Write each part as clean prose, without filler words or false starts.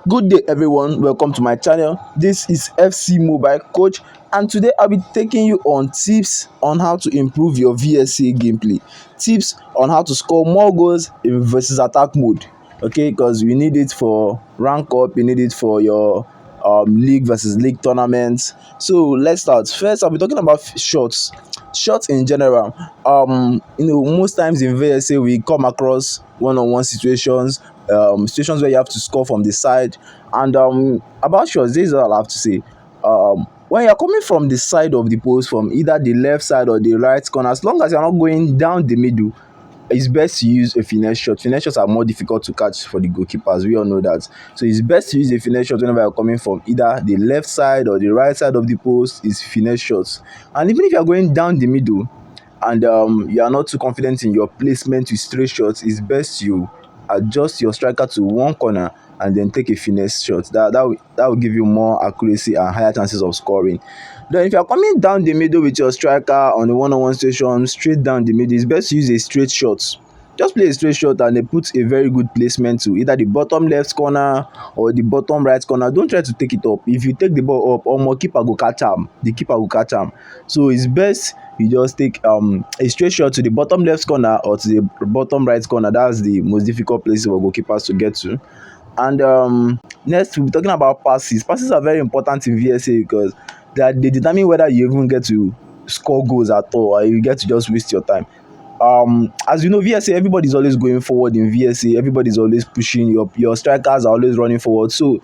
Good day, everyone. Welcome to my channel. This is FC Mobile Coach, and today I'll be taking you on tips on how to improve your VSA gameplay, tips on how to score more goals in versus attack mode. Okay, because you need it for rank up, you need it for your league versus league tournaments. So let's start. First, I'll be talking about shots. Shots in general. Most times in VSA we come across one-on-one situations, situations where you have to score from the side. And about shots, this is all I have to say. When you're coming from the side of the post, from either the left side or the right corner, as long as you're not going down the middle, it's best to use a finesse shot. Finesse shots are more difficult to catch for the goalkeepers. We all know that. So it's best to use a finesse shot whenever you're coming from either the left side or the right side of the post. Is finesse shots. And even if you're going down the middle and you are not too confident in your placement with straight shots, it's best you adjust your striker to one corner and then take a finesse shot. That will give you more accuracy and higher chances of scoring. Then if you are coming down the middle with your striker on a one-on-one station, straight down the middle, it's best to use a straight shot. Just play a straight shot and then put a very good placement to either the bottom left corner or the bottom right corner. Don't try to take it up. If you take the ball up, omo keeper go catch am. The keeper go catch am. So it's best you just take a straight shot to the bottom left corner or to the bottom right corner. That's the most difficult place for goalkeepers to get to. And next we'll be talking about passes. Passes are very important in VSA because they determine whether you even get to score goals at all or you get to just waste your time. As you know, VSA, everybody's always going forward in VSA. Everybody's always pushing. Your strikers are always running forward. So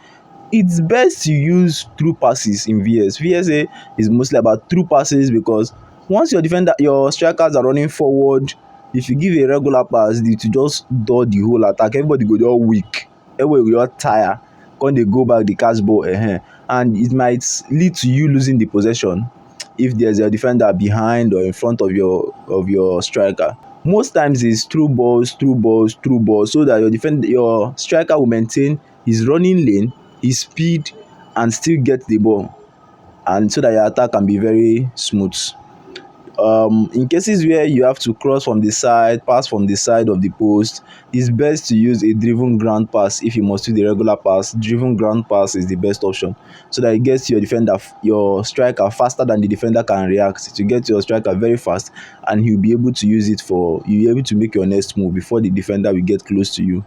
it's best to use through passes in VSA is mostly about through passes because once your strikers are running forward, if you give a regular pass, to just do the whole attack, everybody go all weak, everybody go all tire, when they go back the catch ball, and it might lead to you losing the possession if there's a defender behind or in front of your striker. Most times it's through balls, so that your striker will maintain his running lane, his speed, and still get the ball, and so that your attack can be very smooth. In cases where you have to cross from the side, pass from the side of the post, it's best to use a driven ground pass. If you must do the regular pass, driven ground pass is the best option, so that it gets your striker faster than the defender can react. To get your striker very fast, and he'll be able to use it you'll be able to make your next move before the defender will get close to you.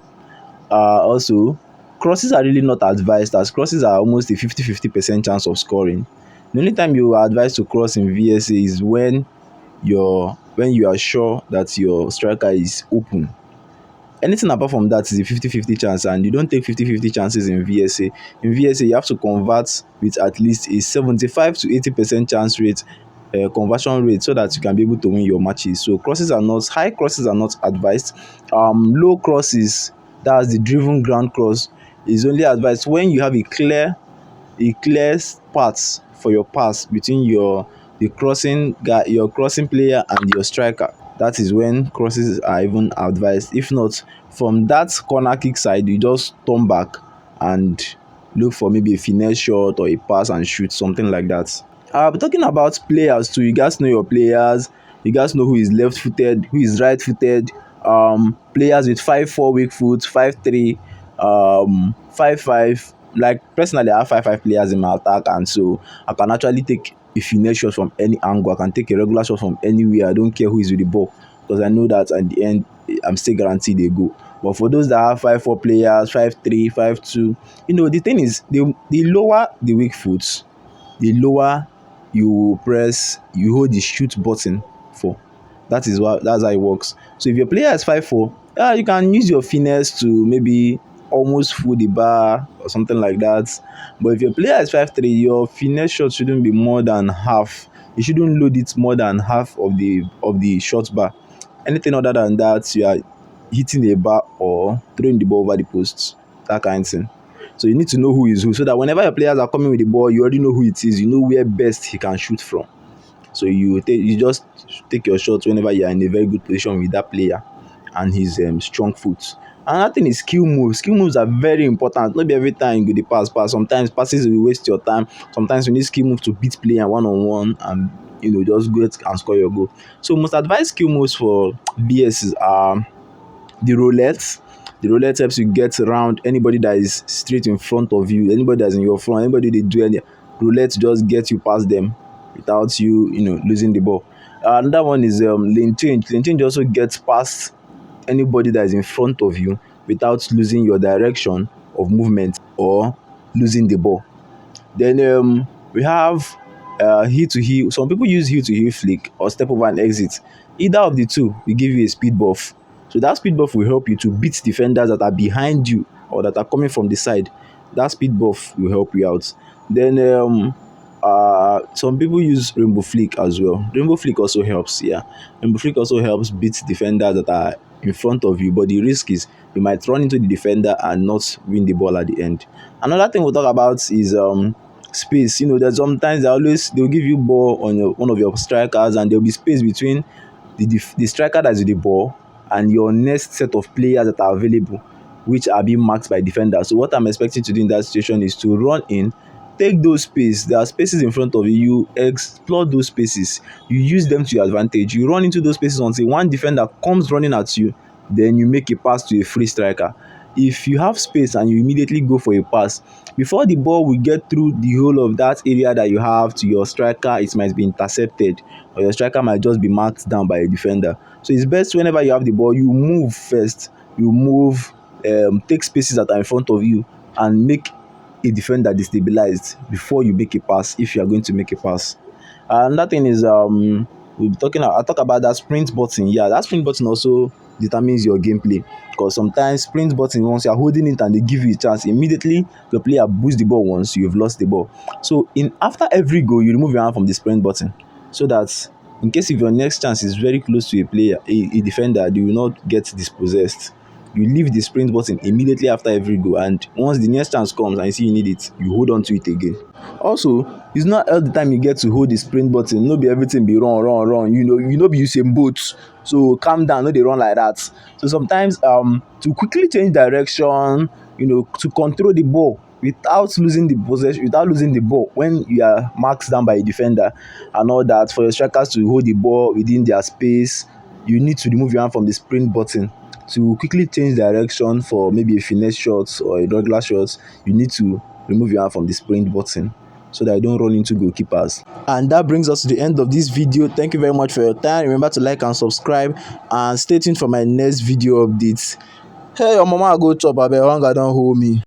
Also, crosses are really not advised, as crosses are almost a 50-50% chance of scoring. The only time you are advised to cross in VSA is when you are sure that your striker is open. Anything apart from that is a 50-50 chance, and you don't take 50-50 chances in VSA. In VSA, you have to convert with at least a 75 to 80% chance rate, conversion rate, so that you can be able to win your matches. So high crosses are not advised. Low crosses, that's the driven ground cross, is only advised when you have a clear path for your pass between your crossing player and your striker. That is when crosses are even advised. If not, from that corner kick side, you just turn back and look for maybe a finesse shot or a pass and shoot, something like that. I'll be talking about players too. You guys know your players. You guys know who is left-footed, who is right-footed. Players with 5-4 weak foot, 5-3, 5-5. Like personally, I have 5-5 players in my attack, and so I can actually take a finesse shot from any angle. I can take a regular shot from anywhere. I don't care who is with the ball because I know that at the end I'm still guaranteed a goal. But for those that have 5-4 players, 5-3, 5-2, the thing is the lower the weak foot, the lower you hold the shoot button for. That's how it works. So if your player is 5-4, you can use your finesse to maybe almost fool the bar or something like that. But if your player is 5-3, your finesse shot shouldn't be more than half. You shouldn't load it more than half of the shot bar. Anything other than that, you are hitting a bar or throwing the ball over the post, that kind of thing. So you need to know who is who, so that whenever your players are coming with the ball, you already know who it is. You know where best he can shoot from. So you just take your shots whenever you are in a very good position with that player and his strong foot. Another thing is skill moves. Skill moves are very important. Not be every time you go dey pass. Sometimes passes will waste your time. Sometimes you need skill moves to beat player one on one and just go and score your goal. So most advised skill moves for BSs are the roulette. The roulette helps you get around anybody that is straight in front of you, anybody that's in your front, anybody they do any roulette just get you past them without you, losing the ball. Another one is lane change. Lane change also gets past anybody that is in front of you without losing your direction of movement or losing the ball. Then we have heel to heel. Some people use heel to heel flick or step over and exit. Either of the two will give you a speed buff. So that speed buff will help you to beat defenders that are behind you or that are coming from the side. That speed buff will help you out. Then some people use rainbow flick as well. Rainbow flick also helps. Yeah, rainbow flick also helps beat defenders that are in front of you, but the risk is you might run into the defender and not win the ball at the end. Another thing we'll talk about is space. There's sometimes they'll give you ball on one of your strikers, and there'll be space between the striker that's with the ball and your next set of players that are available, which are being marked by defenders. So what I'm expecting to do in that situation is to run in, take those spaces. There are spaces in front of you. You explore those spaces. You use them to your advantage. You run into those spaces until one defender comes running at you. Then you make a pass to a free striker. If you have space and you immediately go for a pass, before the ball will get through the whole of that area that you have to your striker, it might be intercepted, or your striker might just be marked down by a defender. So it's best whenever you have the ball, you move first. You move, take spaces that are in front of you and make a defender destabilized before you make a pass, if you are going to make a pass. Another thing is I talk about that sprint button. Yeah, that sprint button also determines your gameplay, because sometimes sprint button, once you are holding it and they give you a chance, immediately your player boosts the ball once, you've lost the ball. So in after every goal, you remove your hand from the sprint button, so that in case if your next chance is very close to a player, a defender, they will not get dispossessed. You leave the sprint button immediately after every goal, and once the next chance comes and you see you need it, you hold on to it again. Also, it's not all the time you get to hold the sprint button. No be everything be run. You know be Usain Bolt. So calm down, no dey run like that. So sometimes to quickly change direction, to control the ball without losing the possession, without losing the ball when you are marked down by a defender and all that, for your strikers to hold the ball within their space, you need to remove your hand from the sprint button. To quickly change direction for maybe a finesse shot or a regular shot, you need to remove your hand from the sprint button so that you don't run into goalkeepers. And that brings us to the end of this video. Thank you very much for your time. Remember to like and subscribe, and stay tuned for my next video updates. Hey, your mama go chop abeg, hunger don hold me.